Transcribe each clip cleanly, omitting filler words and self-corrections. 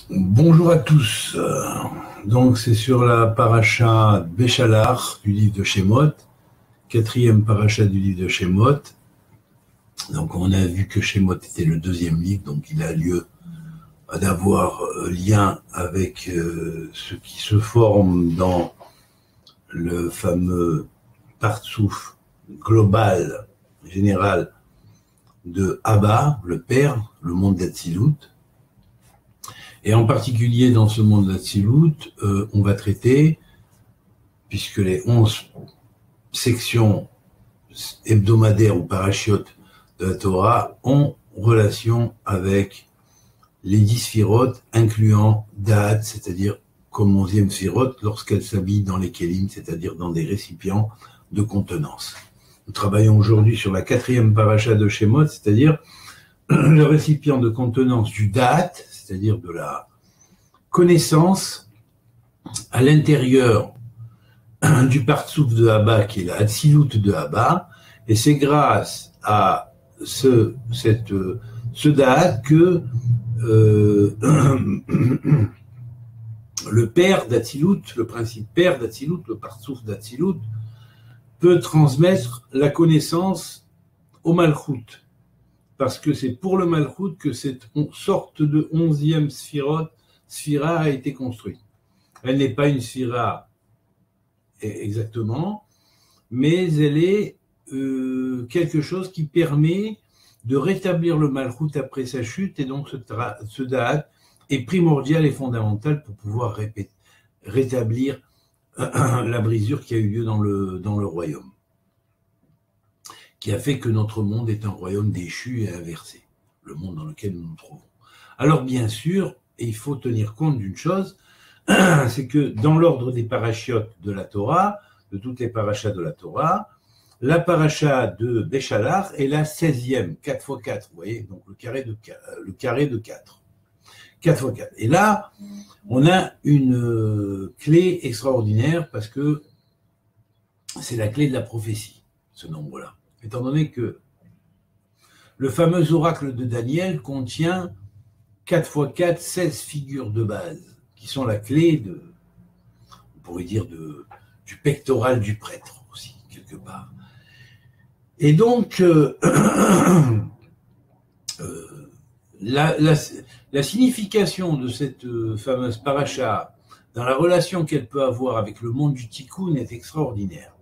Bonjour à tous. Donc c'est sur la paracha Béchalar du livre de Shemot, quatrième paracha du livre de Shemot. Donc on a vu que Shemot était le deuxième livre, donc il a lieu d'avoir lien avec ce qui se forme dans le fameux partsouf global, général de Abba, le Père, le monde d'Atsilut. Et en particulier dans ce monde d'Atsilut, on va traiter, puisque les 11 sections hebdomadaires ou parachiotes de la Torah ont relation avec les 10 sphirotes, incluant Da'at, c'est-à-dire comme 11e sphirote, lorsqu'elle s'habille dans les kélim, c'est-à-dire dans des récipients de contenance. Nous travaillons aujourd'hui sur la quatrième paracha de Shemot, c'est-à-dire le récipient de contenance du Da'at, c'est-à-dire de la connaissance à l'intérieur du partsouf de Abba, qui est la Hatsilut de Abba, et c'est grâce à ce Da'at que le père d'Atsilut, le principe père d'Atsilut, le partsouf d'Atsilut, peut transmettre la connaissance au Malchut. Parce que c'est pour le Malchut que cette sorte de 11e sphira a été construite. Elle n'est pas une sphira exactement, mais elle est quelque chose qui permet de rétablir le Malchut après sa chute, et donc ce Da'at est primordial et fondamental pour pouvoir rétablir la brisure qui a eu lieu dans le royaume, qui a fait que notre monde est un royaume déchu et inversé, le monde dans lequel nous nous trouvons. Alors bien sûr, il faut tenir compte d'une chose, c'est que dans l'ordre des parachiotes de la Torah, de toutes les parachas de la Torah, la paracha de Béchalar est la 16e, 4 x 4, vous voyez, donc le carré de 4. 4 x 4. Et là, on a une clé extraordinaire parce que c'est la clé de la prophétie, ce nombre-là. Étant donné que le fameux oracle de Daniel contient 4 x 4, 16 figures de base, qui sont la clé on pourrait dire, du pectoral du prêtre aussi, quelque part. Et donc, la signification de cette fameuse paracha, dans la relation qu'elle peut avoir avec le monde du Tikkun, est extraordinaire.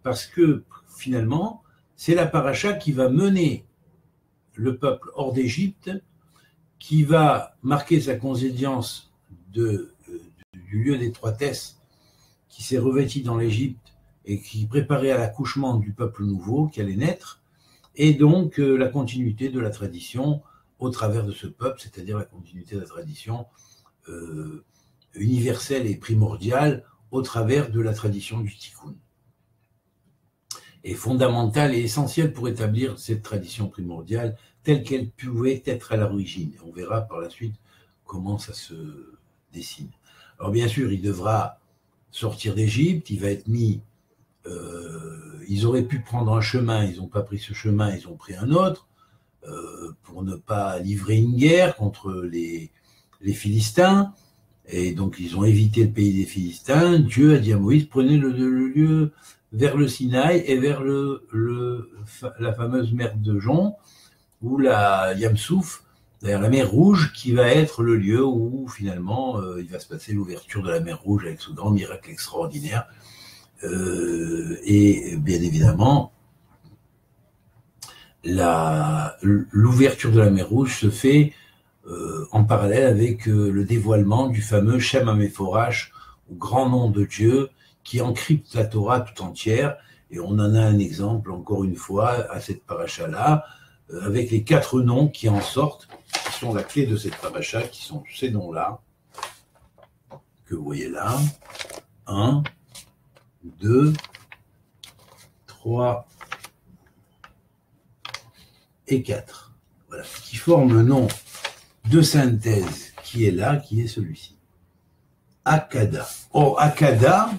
Parce que, finalement, c'est la paracha qui va mener le peuple hors d'Égypte, qui va marquer sa congédience du lieu d'étroitesse qui s'est revêti dans l'Égypte et qui préparait à l'accouchement du peuple nouveau qui allait naître, et donc la continuité de la tradition au travers de ce peuple, c'est-à-dire la continuité de la tradition universelle et primordiale au travers de la tradition du Tikkun. Et fondamentale et essentielle pour établir cette tradition primordiale telle qu'elle pouvait être à l'origine. On verra par la suite comment ça se dessine. Alors bien sûr, il devra sortir d'Égypte, il va être mis... ils auraient pu prendre un chemin, ils n'ont pas pris ce chemin, ils ont pris un autre, pour ne pas livrer une guerre contre les Philistins, et donc ils ont évité le pays des Philistins. Dieu a dit à Moïse, prenez le lieu vers le Sinaï et vers la fameuse mer de Jon, ou la Yamsouf, d'ailleurs la mer Rouge, qui va être le lieu où finalement il va se passer l'ouverture de la mer Rouge avec ce grand miracle extraordinaire. Et bien évidemment, l'ouverture de la mer Rouge se fait en parallèle avec le dévoilement du fameux Shem HaMeforash, au grand nom de Dieu, qui encrypte la Torah tout entière. Et on en a un exemple, encore une fois, à cette paracha-là, avec les 4 noms qui en sortent, qui sont la clé de cette paracha, qui sont ces noms-là, que vous voyez là. 1, 2, 3 et 4. Voilà, qui forment un nom de synthèse qui est là, qui est celui-ci. Akada. Or, Akada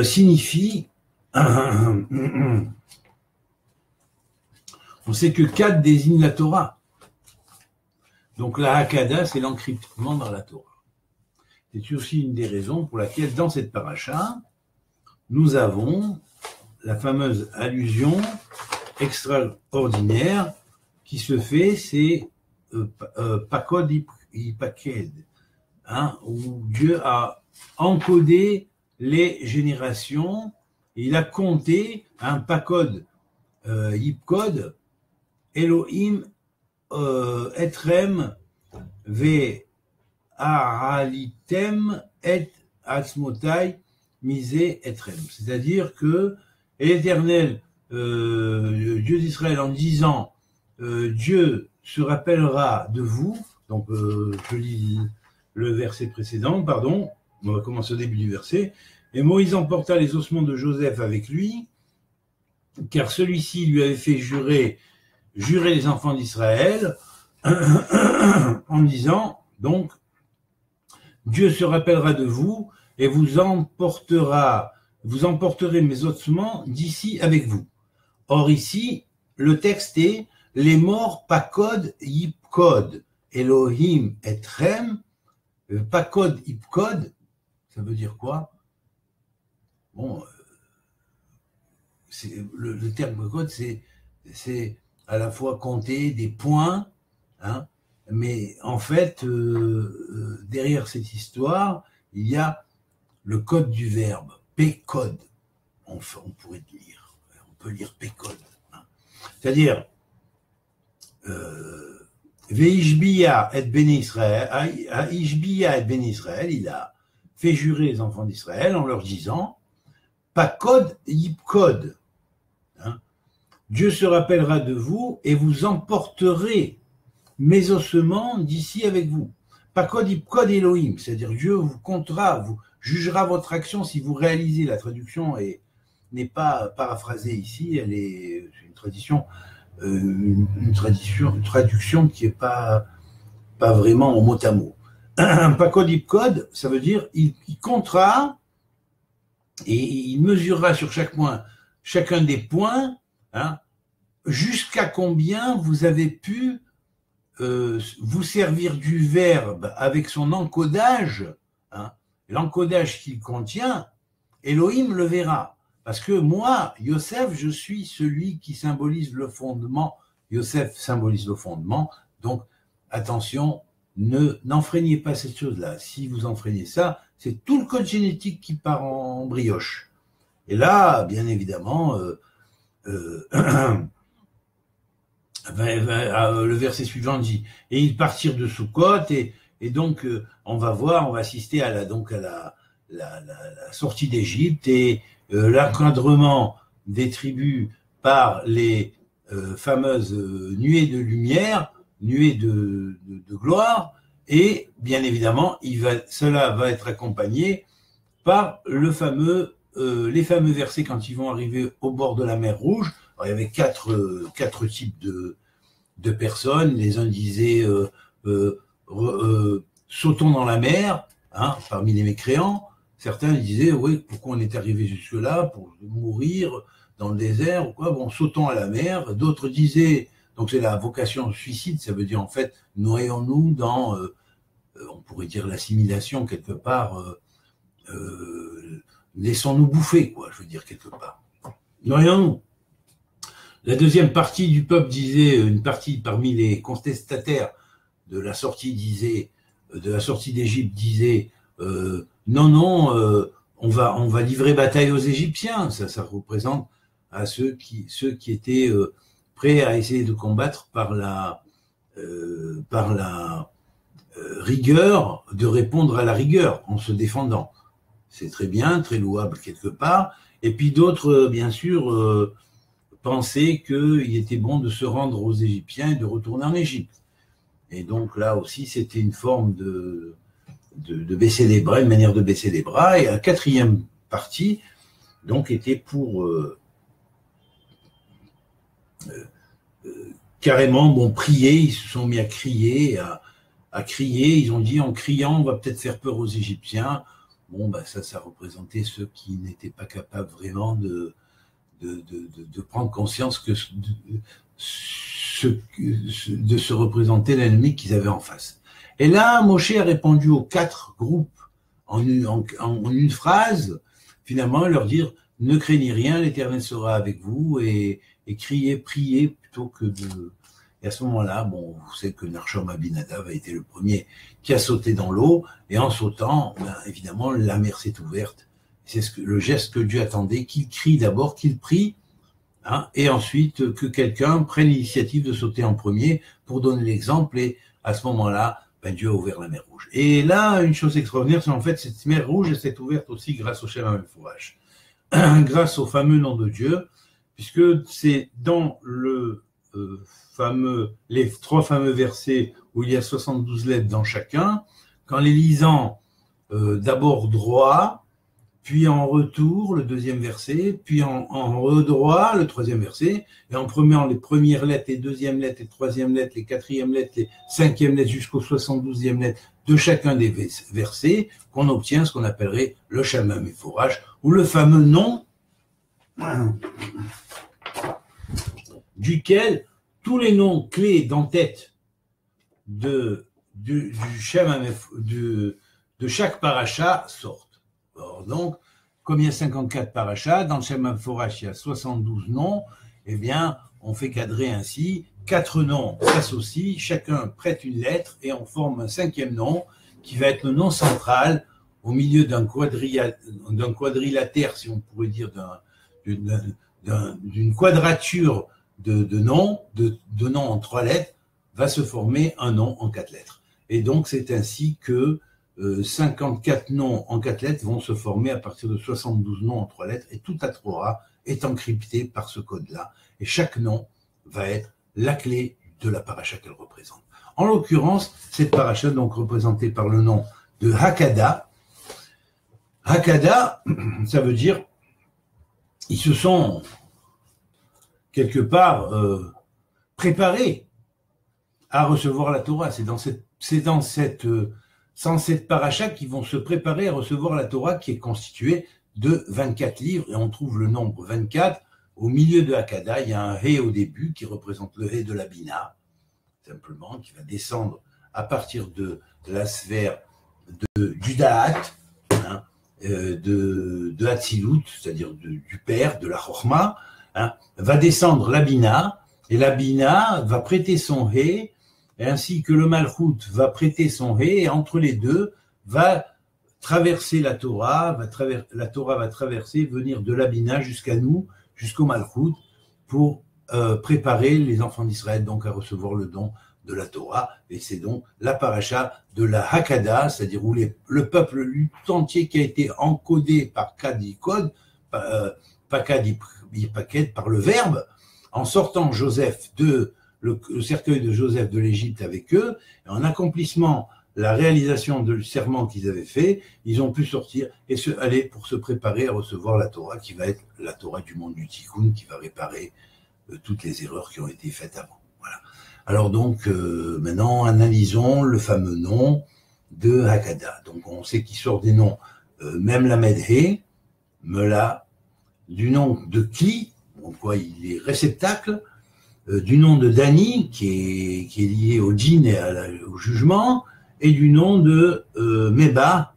signifie... On sait que 4 désigne la Torah. Donc la Hakada, c'est l'encryptement dans la Torah. C'est aussi une des raisons pour laquelle, dans cette paracha, nous avons la fameuse allusion extraordinaire qui se fait, c'est Pakod Ipaked, où Dieu a encodé les générations, et il a compté un Pakod Ipkod, Elohim etrem ve Aralitem et Atzmotai misé etrem. C'est-à-dire que l'Éternel, Dieu d'Israël, en disant Dieu se rappellera de vous, donc je lis le verset précédent, pardon, on va commencer au début du verset, et Moïse emporta les ossements de Joseph avec lui, car celui-ci lui avait fait jurer les enfants d'Israël, en disant, donc, Dieu se rappellera de vous et vous emporterez mes ossements d'ici avec vous. Or ici, le texte est les morts pakod yipkod, Elohim etrem, pakod yipkod, ça veut dire quoi? Bon, le terme pakod, c'est à la fois compter des points, mais en fait, derrière cette histoire, il y a le code du verbe, P-code. On pourrait lire, on peut lire P-code. C'est-à-dire, Veishbiya et Ben Israël, il a fait jurer les enfants d'Israël en leur disant, Pakod Yipkod. Dieu se rappellera de vous et vous emporterez mes ossements d'ici avec vous. Pakod Yipkod Elohim, c'est-à-dire Dieu vous comptera, vous jugera votre action si vous réalisez. La traduction n'est pas paraphrasée ici, elle est une traduction qui n'est pas vraiment en mot à mot. Pakod Yipkod, ça veut dire il comptera et il mesurera sur chacun des points, jusqu'à combien vous avez pu vous servir du verbe avec son encodage, l'encodage qu'il contient, Elohim le verra. Parce que moi, Yosef, je suis celui qui symbolise le fondement. Yosef symbolise le fondement. Donc, attention, n'enfreignez pas cette chose-là. Si vous enfreignez ça, c'est tout le code génétique qui part en brioche. Et là, bien évidemment, le verset suivant dit, et ils partirent de Soukot, et donc on va assister à la sortie d'Égypte et l'encadrement des tribus par les fameuses nuées de lumière, nuées de gloire, et bien évidemment, cela va être accompagné par les fameux versets quand ils vont arriver au bord de la mer Rouge. Alors, il y avait quatre types de personnes. Les uns disaient sautons dans la mer, parmi les mécréants. Certains disaient oui, pourquoi on est arrivé jusque-là, pour mourir dans le désert ou quoi, bon, sautons à la mer. D'autres disaient, donc c'est la vocation suicide, ça veut dire en fait, noyons-nous dans, on pourrait dire l'assimilation quelque part, laissons-nous bouffer, quoi, je veux dire quelque part. Noyons-nous. La deuxième partie du peuple disait, une partie parmi les contestataires de la sortie d'Égypte disait, non, on va livrer bataille aux Égyptiens. Ça représente à ceux qui étaient prêts à essayer de combattre par la rigueur, de répondre à la rigueur en se défendant. C'est très bien, très louable quelque part. Et puis d'autres, bien sûr, pensaient qu'il était bon de se rendre aux Égyptiens et de retourner en Égypte. Et donc là aussi, c'était une forme de baisser les bras, une manière de baisser les bras. Et la quatrième partie, donc, était pour carrément, prier. Ils se sont mis à crier, à crier. Ils ont dit, en criant, on va peut-être faire peur aux Égyptiens. Bon, ça représentait ceux qui n'étaient pas capables vraiment de prendre conscience que de se représenter l'ennemi qu'ils avaient en face. Et là, Moshe a répondu aux 4 groupes en une phrase, finalement, leur dire « Ne craignez rien, l'Éternel sera avec vous » et criez, priez plutôt que de... Et à ce moment-là, bon, vous savez que Narshom Abinadav a été le premier qui a sauté dans l'eau, et en sautant, ben, évidemment, la mer s'est ouverte. C'est le geste que Dieu attendait, qu'il crie d'abord, qu'il prie, hein, et ensuite que quelqu'un prenne l'initiative de sauter en premier pour donner l'exemple, et à ce moment-là, ben, Dieu a ouvert la mer Rouge. Et là, une chose extraordinaire, c'est en fait cette mer Rouge s'est ouverte aussi grâce au Shem HaMefourash, grâce au fameux nom de Dieu, puisque c'est dans les 3 fameux versets où il y a 72 lettres dans chacun, qu'en les lisant d'abord droit, puis en retour, le 2e verset, puis en redroit, le 3e verset, et en prenant les premières lettres, les 2e lettres, les 3e lettres, les 4e lettres, les 5e lettres, jusqu'aux 72e lettres de chacun des versets, qu'on obtient ce qu'on appellerait le Shem HaMefourash, ou le fameux nom duquel tous les noms clés d'en-tête de chaque paracha sortent. Alors donc, comme il y a 54 parachas, dans le Shem HaMefourash, il y a 72 noms, eh bien, on fait cadrer ainsi, 4 noms s'associent, chacun prête une lettre et on forme un 5e nom qui va être le nom central au milieu d'un quadrilatère, si on pourrait dire, d'une quadrature de noms en 3 lettres, va se former un nom en 4 lettres. Et donc, c'est ainsi que 54 noms en 4 lettres vont se former à partir de 72 noms en 3 lettres, et toute la Torah est encryptée par ce code-là. Et chaque nom va être la clé de la paracha qu'elle représente. En l'occurrence, cette paracha, donc représentée par le nom de Hakada. Hakada, ça veut dire, ils se sont quelque part préparés à recevoir la Torah. C'est dans cette paracha qu'ils vont se préparer à recevoir la Torah, qui est constituée de 24 livres, et on trouve le nombre 24 au milieu de Hakada. Il y a un He au début qui représente le He de la Bina, simplement, qui va descendre à partir de la sphère du Da'at, hein, de Hatzilut, c'est-à-dire du Père, de la Chorma, hein, va descendre la Bina, et la Bina va prêter son He, ainsi que le Malchut va prêter son He, et entre les deux va traverser la Torah, la Torah va traverser, venir de la Bina jusqu'à nous, jusqu'au Malchut, pour préparer les enfants d'Israël donc à recevoir le don de la Torah. Et c'est donc la paracha de la Hakada, c'est-à-dire où le peuple tout entier qui a été encodé par Kadikod, Paket, par le Verbe, en sortant Joseph le cercueil de Joseph de l'Égypte avec eux, et en accomplissement la réalisation du serment qu'ils avaient fait, ils ont pu sortir et aller pour se préparer à recevoir la Torah, qui va être la Torah du monde du Tikkun, qui va réparer toutes les erreurs qui ont été faites avant. Voilà. Alors donc, maintenant, analysons le fameux nom de Hakada. Donc, on sait qu'il sort des noms, même la Medhe, Mela, du nom de Kli, donc quoi, il est réceptacle, du nom de Dani, qui est lié au djinn et au jugement, et du nom de Meba,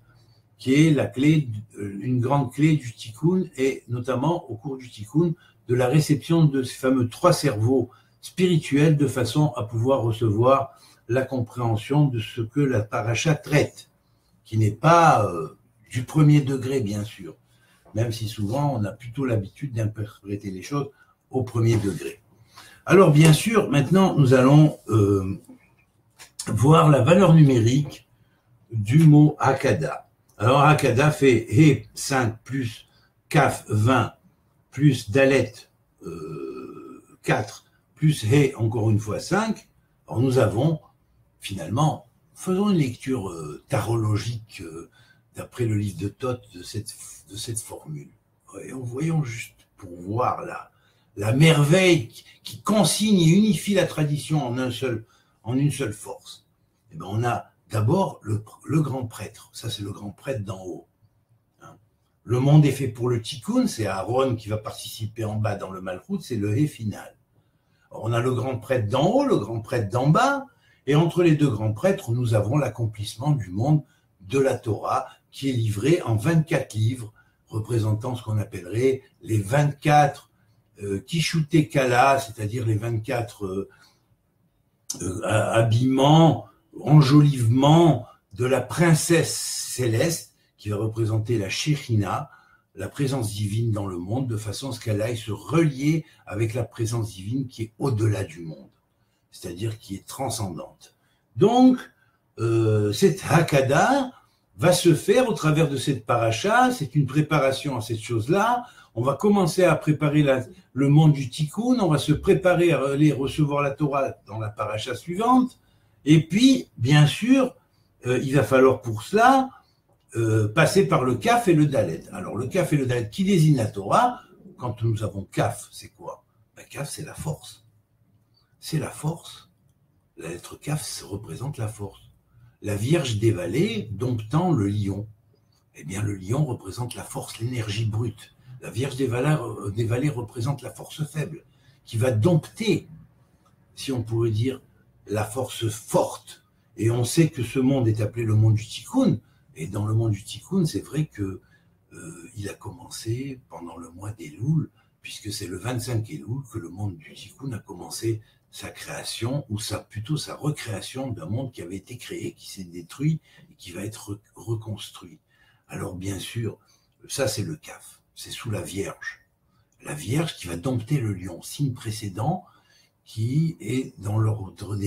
qui est la clé, une grande clé du Tikkun, et notamment au cours du Tikkun, de la réception de ces fameux 3 cerveaux spirituels, de façon à pouvoir recevoir la compréhension de ce que la paracha traite, qui n'est pas du premier degré, bien sûr, même si souvent on a plutôt l'habitude d'interpréter les choses au premier degré. Alors bien sûr, maintenant nous allons voir la valeur numérique du mot Hakada. Alors Hakada fait He 5 plus Kaf 20 plus Dalet 4 plus He encore une fois 5. Alors nous avons finalement, faisons une lecture tarologique d'après le livre de Thoth de cette formule. Voyons juste pour voir la merveille qui consigne et unifie la tradition en une seule force. Et ben on a d'abord le grand prêtre, ça c'est le grand prêtre d'en haut. Hein. Le monde est fait pour le tikkun, c'est Aaron qui va participer en bas dans le malchut, c'est le hé final. On a le grand prêtre d'en haut, le grand prêtre d'en bas, et entre les deux grands prêtres, nous avons l'accomplissement du monde de la Torah, qui est livré en 24 livres, représentant ce qu'on appellerait les 24 Kishute Kala, c'est-à-dire les 24 habillements, enjolivements de la princesse céleste, qui va représenter la Shekhinah, la présence divine dans le monde, de façon à ce qu'elle aille se relier avec la présence divine qui est au-delà du monde, c'est-à-dire qui est transcendante. Donc, cette Hakada va se faire au travers de cette paracha, c'est une préparation à cette chose-là. On va commencer à préparer le monde du Tikkun, on va se préparer à aller recevoir la Torah dans la paracha suivante, et puis, bien sûr, il va falloir pour cela passer par le Kaf et le Dalet. Alors, le Kaf et le Dalet qui désignent la Torah, quand nous avons Kaf, c'est quoi? Kaf, c'est la force. C'est la force. La lettre Kaf représente la force. La Vierge dévalée domptant le lion. Eh bien, le lion représente la force, l'énergie brute. La Vierge dévalée représente la force faible, qui va dompter, si on pourrait dire, la force forte. Et on sait que ce monde est appelé le monde du Tikkun. Et dans le monde du Tikkun, c'est vrai que il a commencé pendant le mois d'Elul, puisque c'est le 25 Elul que le monde du Tikkun a commencé sa création, ou plutôt sa recréation d'un monde qui avait été créé, qui s'est détruit et qui va être reconstruit. Alors bien sûr, ça c'est le Kaf, c'est sous la Vierge. La Vierge qui va dompter le lion, signe précédent, qui est dans l'ordre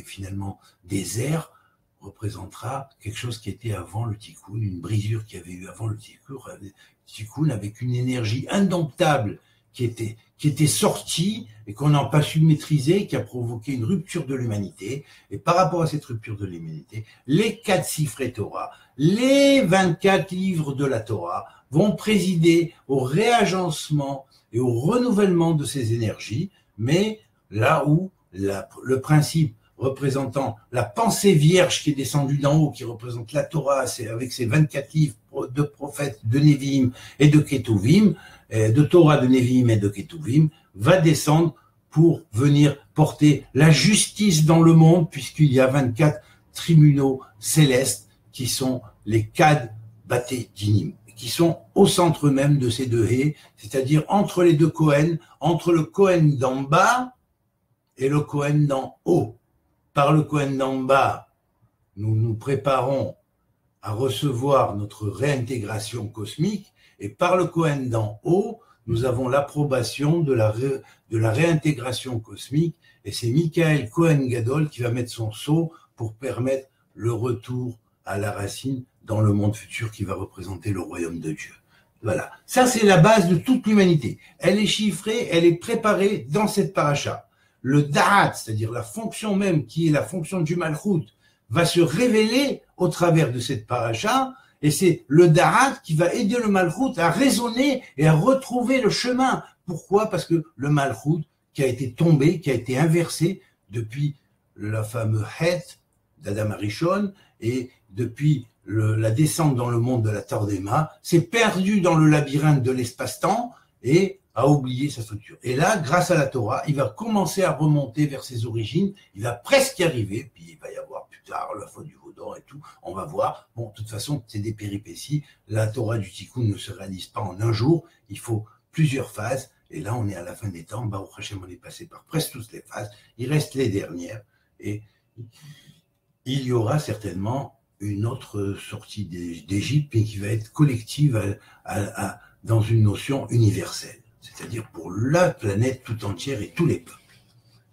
finalement des airs, représentera quelque chose qui était avant le Tikkun, une brisure qu'il y avait eu avant le Tikkun, avec une énergie indomptable qui était sortie et qu'on n'a pas su maîtriser, qui a provoqué une rupture de l'humanité. Et par rapport à cette rupture de l'humanité, les 4 Sifrei Torah, les 24 livres de la Torah vont présider au réagencement et au renouvellement de ces énergies, mais là où le principe représentant la pensée vierge qui est descendue d'en haut, qui représente la Torah, avec ses 24 livres de prophètes, de Nevi'im et de Ketuvim, de Torah, de Nevi'im et de Ketuvim, va descendre pour venir porter la justice dans le monde, puisqu'il y a 24 tribunaux célestes qui sont les Kad Bate Dinim, qui sont au centre même de ces deux haies, c'est-à-dire entre les deux Kohen, entre le Kohen d'en bas et le Kohen d'en haut. Par le Kohen d'en bas, nous nous préparons à recevoir notre réintégration cosmique, et par le Kohen d'en haut, nous avons l'approbation de la réintégration cosmique, et c'est Michael Kohen Gadol qui va mettre son sceau pour permettre le retour à la racine dans le monde futur qui va représenter le royaume de Dieu. Voilà, ça c'est la base de toute l'humanité. Elle est chiffrée, elle est préparée dans cette paracha. Le Da'at, c'est-à-dire la fonction même qui est la fonction du Malchut, va se révéler au travers de cette paracha, et c'est le Da'at qui va aider le Malchut à raisonner et à retrouver le chemin. Pourquoi? Parce que le Malchut qui a été tombé, qui a été inversé depuis la fameuse Het d'Adam Arishon, et depuis la descente dans le monde de la Tordema, s'est perdu dans le labyrinthe de l'espace-temps et a oublié sa structure. Et là, grâce à la Torah, il va commencer à remonter vers ses origines, il va presque y arriver, puis il va y avoir plus tard la faute du Vaudor et tout, on va voir. Bon, de toute façon, c'est des péripéties, la Torah du Tikkun ne se réalise pas en un jour, il faut plusieurs phases, et là, on est à la fin des temps, Baruch Hashem, on est passé par presque toutes les phases, il reste les dernières, et il y aura certainement une autre sortie d'Égypte, mais qui va être collective dans une notion universelle. C'est-à-dire pour la planète tout entière et tous les peuples.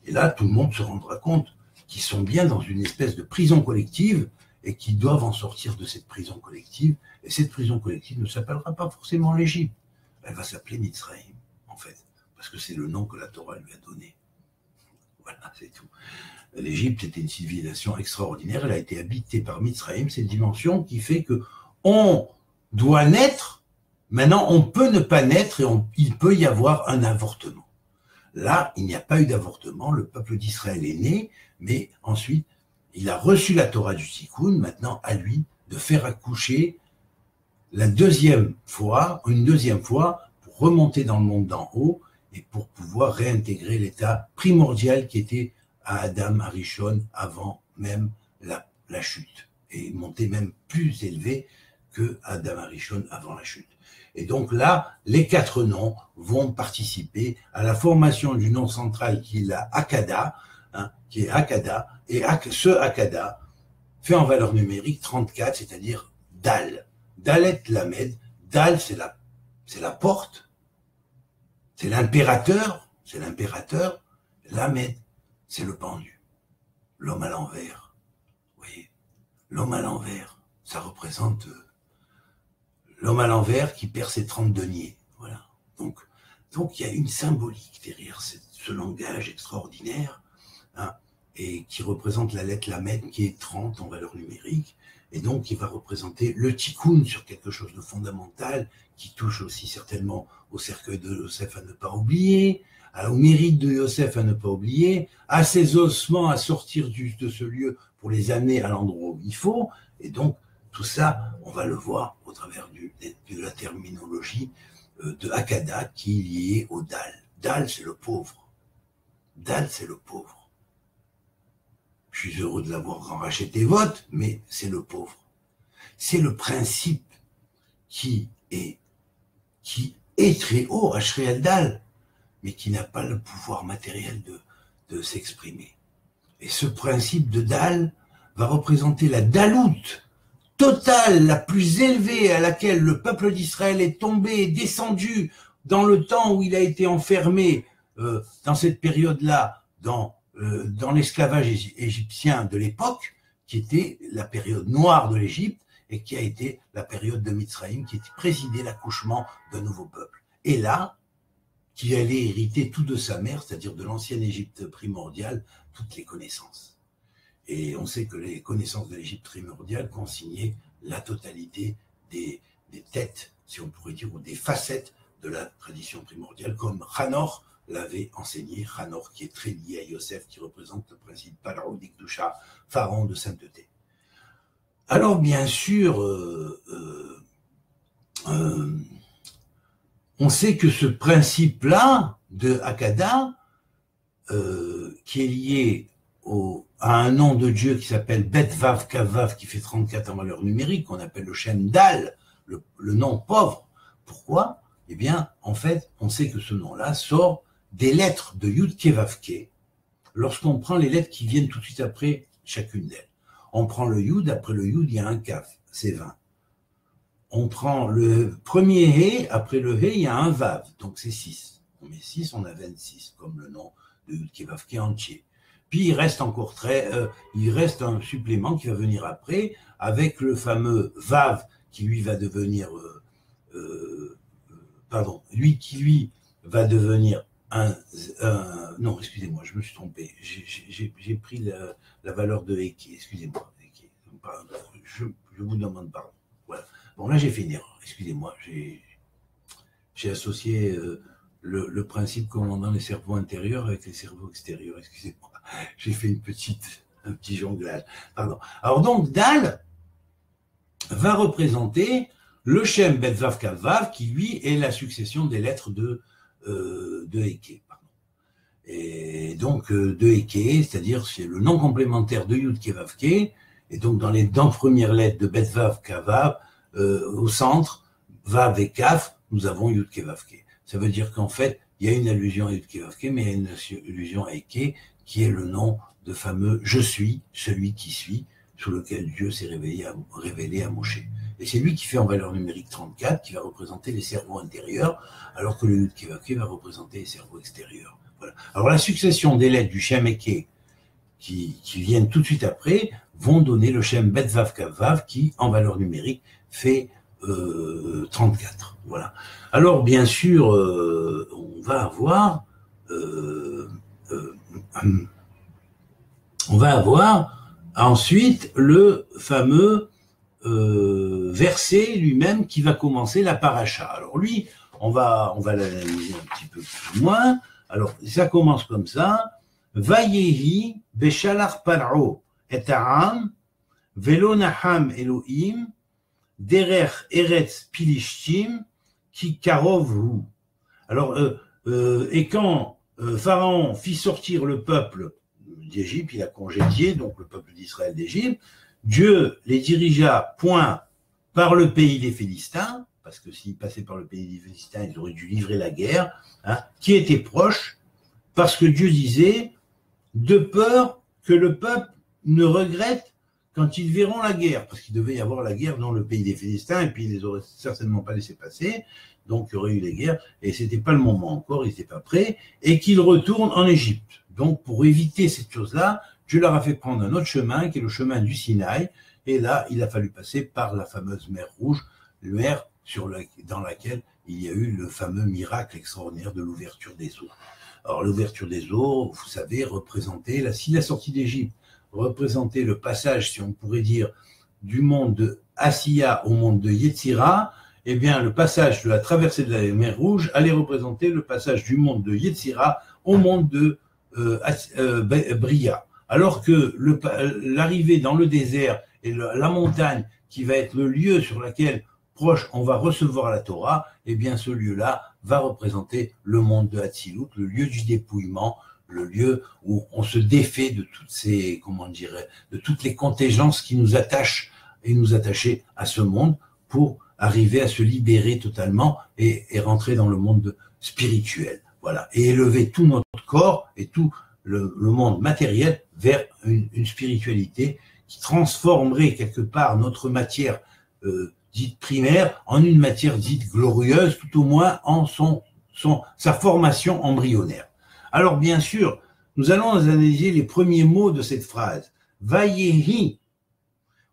Et là, tout le monde se rendra compte qu'ils sont bien dans une espèce de prison collective et qu'ils doivent en sortir de cette prison collective. Et cette prison collective ne s'appellera pas forcément l'Égypte. Elle va s'appeler Mitzrayim, en fait, parce que c'est le nom que la Torah lui a donné. Voilà, c'est tout. L'Égypte était une civilisation extraordinaire. Elle a été habitée par Mitzrayim, cette dimension qui fait que on doit naître. Maintenant, on peut ne pas naître et il peut y avoir un avortement. Là, il n'y a pas eu d'avortement, le peuple d'Israël est né, mais ensuite, il a reçu la Torah du Tikkun, maintenant à lui de faire accoucher une deuxième fois, pour remonter dans le monde d'en haut et pour pouvoir réintégrer l'état primordial qui était à Adam, à Rishon, avant même la chute, et monter même plus élevé que Adam Arishon avant la chute. Et donc là, les 4 noms vont participer à la formation du nom central qui est la Hakada, qui est Hakada, et ce Hakada fait en valeur numérique 34, c'est-à-dire Dal. Dalet Lamed, Dal c'est la porte, c'est l'impérateur, Lamed c'est le pendu, l'homme à l'envers. Vous voyez, l'homme à l'envers, ça représente l'homme à l'envers qui perd ses 30 deniers. Voilà. Donc il y a une symbolique derrière ce langage extraordinaire, et qui représente la lettre Lamed qui est 30 en valeur numérique, et donc qui va représenter le tikkun sur quelque chose de fondamental, qui touche aussi certainement au cercueil de Yosef à ne pas oublier, au mérite de Yosef à ne pas oublier, à ses ossements à sortir de ce lieu pour les amener à l'endroit où il faut, et donc tout ça, on va le voir au travers de la terminologie de Hakada qui est liée au Dal. Dal, c'est le pauvre. Dal, c'est le pauvre. Je suis heureux de l'avoir racheté vote, mais c'est le pauvre. C'est le principe qui est très haut, Ashriel Dal, mais qui n'a pas le pouvoir matériel de s'exprimer. Et ce principe de Dal va représenter la Dalout totale, la plus élevée à laquelle le peuple d'Israël est tombé, descendu dans le temps où il a été enfermé, dans cette période-là, dans l'esclavage égyptien de l'époque, qui était la période noire de l'Égypte, et qui a été la période de Mitzrayim, qui présidait l'accouchement d'un nouveau peuple. Et là, qui allait hériter tout de sa mère, c'est-à-dire de l'ancienne Égypte primordiale, toutes les connaissances. Et on sait que les connaissances de l'Égypte primordiale consignaient la totalité des têtes, si on pourrait dire, ou des facettes de la tradition primordiale, comme Hanor l'avait enseigné, Hanor qui est très lié à Yosef, qui représente le principe Paro d'Ikdusha, pharaon de sainteté. Alors bien sûr, on sait que ce principe-là de Hakada, qui est lié à un nom de Dieu qui s'appelle Bet Vav Kavav, qui fait 34 en valeur numérique, qu'on appelle le Shem Dal, le nom pauvre. Pourquoi? Eh bien, en fait, on sait que ce nom-là sort des lettres de Yud Kevavke, lorsqu'on prend les lettres qui viennent tout de suite après chacune d'elles. On prend le Yud, après le Yud, il y a un Kaf, c'est 20. On prend le premier He, après le He, il y a un Vav, donc c'est 6. On met 6, on a 26, comme le nom de Yud Kevavke entier. Puis il reste encore il reste un supplément qui va venir après, avec le fameux Vav, qui lui va devenir, lui va devenir non, excusez-moi, je me suis trompé, j'ai pris la valeur de Eke, excusez-moi, je vous demande pardon. Voilà. Bon, là j'ai fait une erreur, excusez-moi, j'ai associé le principe commandant les cerveaux intérieurs avec les cerveaux extérieurs, excusez-moi, j'ai fait un petit jonglage, pardon. Alors donc, Dal va représenter le Shem Bet Vav Kav Vav, qui lui est la succession des lettres de Eke. Pardon. Et donc, de Eke, c'est-à-dire c'est le nom complémentaire de Yud Kevavke, et donc dans les premières lettres de Bet Vav Kav Vav, au centre, Vav et Kaf, nous avons Yud Kevavke. Ça veut dire qu'en fait, il y a une allusion à Yud Kevavke, mais il y a une allusion à Eke, qui est le nom de fameux « Je suis, celui qui suis », sous lequel Dieu s'est révélé à Moshe. Et c'est lui qui fait en valeur numérique 34, qui va représenter les cerveaux intérieurs, alors que le Yud Kevavke va représenter les cerveaux extérieurs. Voilà. Alors la succession des lettres du Shem Eke, qui viennent tout de suite après, vont donner le Shem Bet Vav Kav Vav, qui, en valeur numérique, fait 34. Voilà. Alors, bien sûr, on va avoir ensuite le fameux verset lui-même qui va commencer la paracha. Alors lui, on va l'analyser un petit peu plus loin. Alors, ça commence comme ça. Vayehi beshalach paro et ha'am velo naham Elohim Derer Eretz Pilishtim qui karovhu. Alors, et quand Pharaon fit sortir le peuple d'Égypte, il a congédié donc le peuple d'Israël d'Égypte, Dieu les dirigea point par le pays des Philistins, parce que s'ils passaient par le pays des Philistins, ils auraient dû livrer la guerre, hein, qui était proche, parce que Dieu disait, de peur que le peuple ne regrette quand ils verront la guerre, parce qu'il devait y avoir la guerre dans le pays des Philistins, et puis ils les auraient certainement pas laissé passer, donc il y aurait eu les guerres, et c'était pas le moment encore, ils n'étaient pas prêts, et qu'ils retournent en Égypte. Donc pour éviter cette chose-là, Dieu leur a fait prendre un autre chemin, qui est le chemin du Sinaï, et là, il a fallu passer par la fameuse mer Rouge, mer dans laquelle il y a eu le fameux miracle extraordinaire de l'ouverture des eaux. Alors l'ouverture des eaux, vous savez, représentait, si la sortie d'Égypte représentait le passage, si on pourrait dire, du monde de Assia au monde de Yetzira, eh bien le passage de la traversée de la mer Rouge allait représenter le passage du monde de Yetzira au monde de Bria. Alors que l'arrivée dans le désert et la montagne, qui va être le lieu sur lequel proche on va recevoir la Torah, eh bien ce lieu-là va représenter le monde de Hatzilut, le lieu du dépouillement, le lieu où on se défait de toutes ces, de toutes les contingences qui nous attachent et nous attachaient à ce monde pour arriver à se libérer totalement et rentrer dans le monde spirituel. Voilà. Et élever tout notre corps et tout le monde matériel vers une spiritualité qui transformerait quelque part notre matière dite primaire en une matière dite glorieuse, tout au moins en sa formation embryonnaire. Alors bien sûr, nous allons analyser les premiers mots de cette phrase. Vayehi.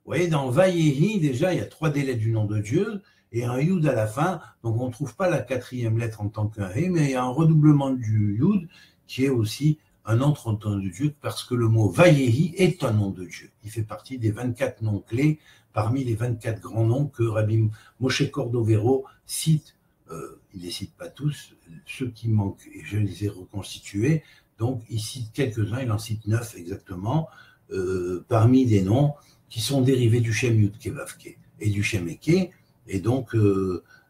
Vous voyez, dans Vayehi, déjà, il y a 3 délais du nom de Dieu et un Yud à la fin, donc on ne trouve pas la 4e lettre en tant qu'un He, mais il y a un redoublement du Yud qui est aussi un autre nom de Dieu, parce que le mot Vayehi est un nom de Dieu. Il fait partie des 24 noms clés, parmi les 24 grands noms que Rabbi Moshe Cordovero cite. Il ne les cite pas tous, ceux qui manquent, et je les ai reconstitués. Donc, il cite quelques-uns, il en cite 9 exactement, parmi des noms qui sont dérivés du Shem Yud Ke Vav Ke et du Shem Eke, et donc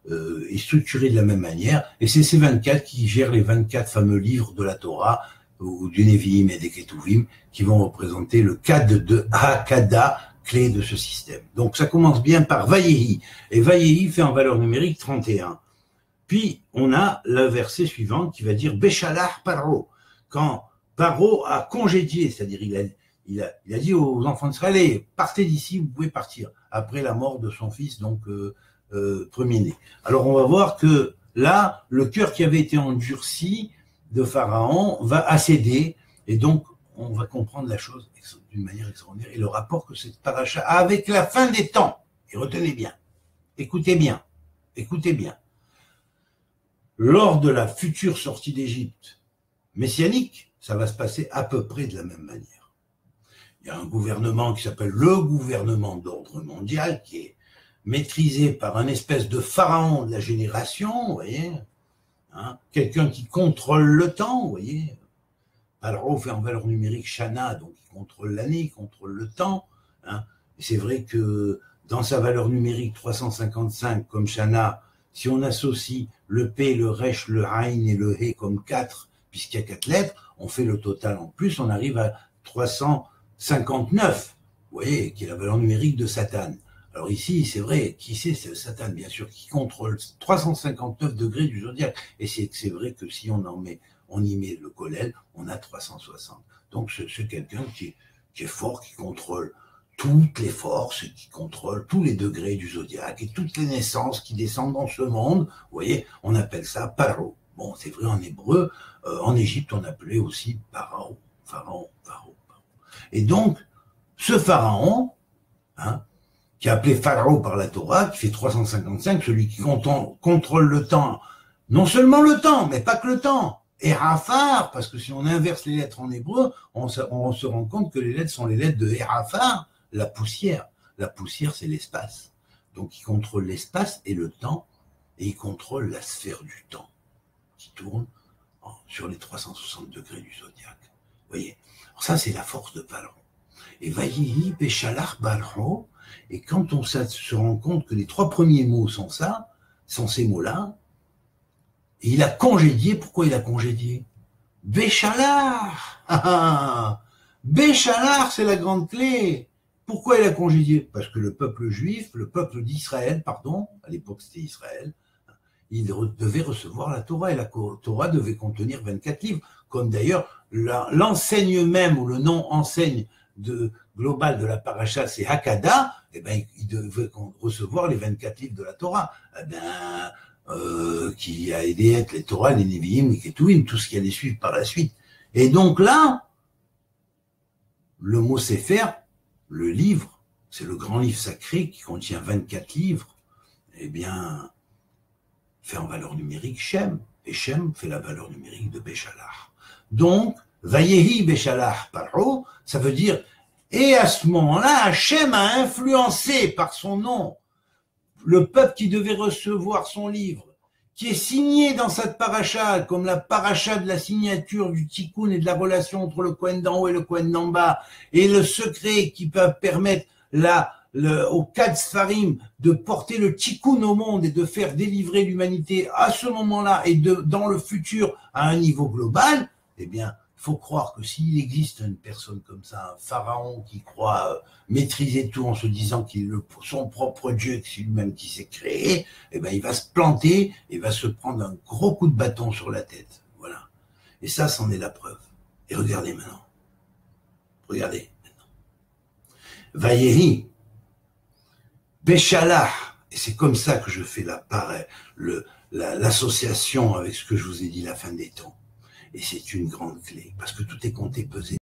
est structuré de la même manière. Et c'est ces 24 qui gèrent les 24 fameux livres de la Torah, ou du Nevi'im et des Ketuvim, qui vont représenter le cadre de Hakada, clé de ce système. Donc ça commence bien par Vayehi, et Vayehi fait en valeur numérique 31. Puis on a le verset suivant qui va dire Beshalah Paro, quand Paro a congédié, c'est-à-dire il a dit aux enfants d'Israël, partez d'ici, vous pouvez partir, après la mort de son fils, donc premier-né. Alors on va voir que là, le cœur qui avait été endurci de Pharaon va céder, et donc on va comprendre la chose d'une manière extraordinaire, et le rapport que cette paracha a avec la fin des temps. Et retenez bien, écoutez bien, écoutez bien. Lors de la future sortie d'Égypte messianique, ça va se passer à peu près de la même manière. Il y a un gouvernement qui s'appelle le gouvernement d'ordre mondial, qui est maîtrisé par un espèce de pharaon de la génération, vous voyez, hein, quelqu'un qui contrôle le temps, vous voyez. Paro fait en valeur numérique Shana, donc il contrôle l'année, il contrôle le temps. Hein. Et c'est vrai que dans sa valeur numérique 355 comme Shana, si on associe le P, le Resh, le Ain et le He comme 4, puisqu'il y a 4 lettres, on fait le total en plus, on arrive à 359, vous voyez, qui est la valeur numérique de Satan. Alors ici, c'est vrai, qui c'est Satan, bien sûr, qui contrôle 359 degrés du zodiaque. Et c'est vrai que si on y met le Kollel, on a 360. Donc c'est quelqu'un qui est fort, qui contrôle toutes les forces, qui contrôle tous les degrés du zodiaque et toutes les naissances qui descendent dans ce monde. Vous voyez, on appelle ça Paro. Bon, c'est vrai en hébreu, en Égypte, on appelait aussi Pharaon. Et donc, ce pharaon, hein, qui est appelé Pharaon par la Torah, qui fait 355, celui qui contrôle le temps, non seulement le temps, mais pas que le temps, et Rafar, parce que si on inverse les lettres en hébreu, on se rend compte que les lettres sont les lettres de Rafar, la poussière. La poussière, c'est l'espace. Donc il contrôle l'espace et le temps, et il contrôle la sphère du temps, qui tourne sur les 360 degrés du zodiaque. Vous voyez, alors ça c'est la force de Pharaon. Et Vayihi Beshalach Balro, Et quand on se rend compte que les 3 premiers mots sont ça, sont ces mots-là, et il a congédié. Pourquoi il a congédié? Béchalar. Béchalar, c'est la grande clé. Pourquoi il a congédié? Parce que le peuple juif, le peuple d'Israël, pardon, à l'époque c'était Israël, il devait recevoir la Torah, et la Torah devait contenir 24 livres, comme d'ailleurs l'enseigne même, ou le nom enseigne global de la paracha, c'est Hakada. Eh ben, il devait recevoir les 24 livres de la Torah. Eh ben, qui a aidé les Torah, les Nevi'im, les Ketuvim, tout ce qui allait suivre par la suite. Et donc là, le mot Sefer, le livre, c'est le grand livre sacré qui contient 24 livres, eh bien, fait en valeur numérique Shem, et Shem fait la valeur numérique de Béchalar. Donc, Vayehi Béchalar Paro, ça veut dire, et à ce moment-là, Hachem a influencé par son nom le peuple qui devait recevoir son livre, qui est signé dans cette paracha, comme la paracha de la signature du tikkun et de la relation entre le Kohen d'en haut et le Kohen d'en bas, et le secret qui peut permettre aux 4 Sfarim de porter le tikkun au monde et de faire délivrer l'humanité à ce moment-là et dans le futur à un niveau global. Eh bien, il faut croire que s'il existe une personne comme ça, un pharaon qui croit maîtriser tout en se disant qu'il est son propre Dieu, que c'est lui-même qui s'est créé, eh ben, il va se planter et va se prendre un gros coup de bâton sur la tête. Voilà. Et ça, c'en est la preuve. Et regardez maintenant. Regardez maintenant. Vayehi, Béchalah, et c'est comme ça que je fais l'association avec ce que je vous ai dit, la fin des temps. Et c'est une grande clé, parce que tout est compté, pesé.